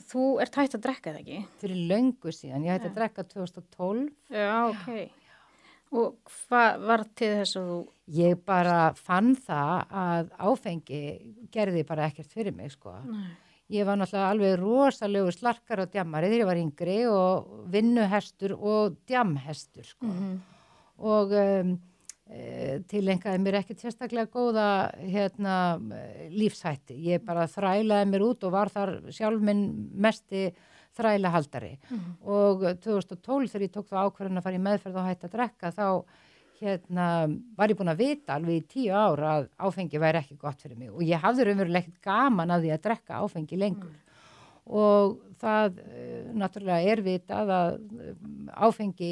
þú ert hætt að drekka það ekki? Fyrir löngu síðan. Ég hætti að drekka 2012. Já, ok. Og hvað var til þess að þú... Ég bara fann það að áfengi gerði bara ekkert fyrir mig, sko. Nei. Ég var náttúrulega alveg rosalegu slarkar og djammari þegar ég var yngri og vinnuhestur og djamhestur, sko. Og tileinkaði mér ekkert sérstaklega góða lífshætti. Ég bara þrælaði mér út og var þar sjálf minn mesti þrælahaldari. Og 2012 þegar ég tók þá ákvörðun að fara í meðferð og hætti að drekka, þá var ég búin að vita alveg í 10 ár að áfengi væri ekki gott fyrir mig og ég hafði raunverulega ekkert gaman af því að drekka áfengi lengur. Og það náttúrulega vitað að áfengi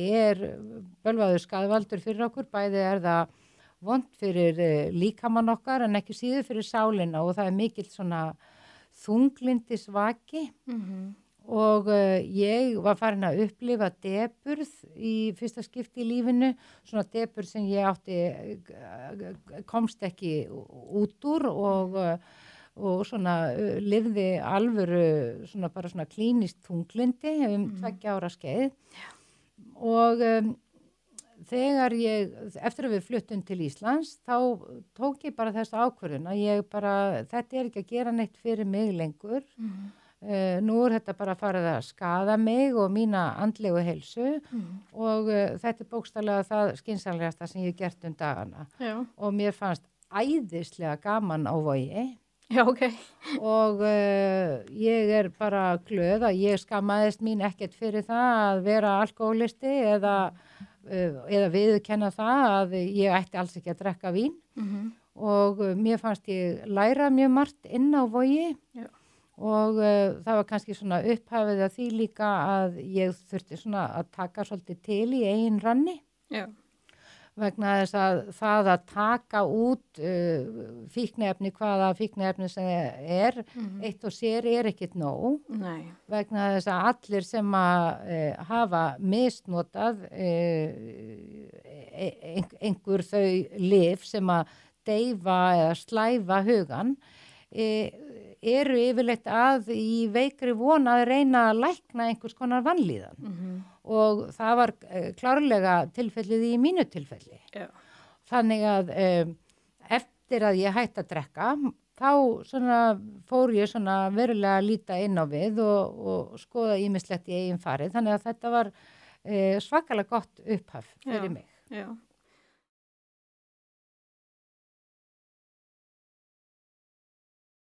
bölvaður skaðvaldur fyrir okkur, bæði það vont fyrir líkamann okkar en ekki síður fyrir sálina og það mikill svona þunglindisvaki. Og ég var farin að upplifa depurð í fyrsta skipti í lífinu, svona depurð sem ég komst ekki út úr og svona lifði alvöru svona bara svona klínist þunglindi 2 ára skeið. Og þegar eftir að við fluttum til Íslands, þá tók ég bara þessa ákvörðun að þetta ekki að gera neitt fyrir mig lengur. Nú þetta bara farið að skaða mig og mína andlegu heilsu og þetta bókstaflega það skynsamlegasta sem ég hef gert dagana. Já. Og mér fannst æðislega gaman á Vogi. Já, ok. Og ég bara glöð að ég skammaðist mín ekkert fyrir það að vera alkohólisti eða viðurkenna það að ég ætti alls ekki að drekka vín. Og mér fannst ég læra mjög margt inn á Vogi. Já. Og það var kannski svona upphafið að því líka að ég þurfti svona að taka svolítið til í eigin ranni. Já. Vegna þess að það að taka út fíkniefni, hvaða fíkniefni sem eitt og sér ekkert nóg. Nei. Vegna þess að allir sem hafa misnotað einhver þau lyf sem að deyfa eða slæfa hugan, eru yfirleitt í veikri von að reyna að lækna einhvers konar vanlíðan. Og það var klárlega tilfellið í mínu tilfelli. Já. Þannig að eftir að ég hætti að drekka, þá fór ég verulega að líta inn á við og skoða ýmislegt í eigin farið. Þannig að þetta var svakalega gott upphaf fyrir mig. Já.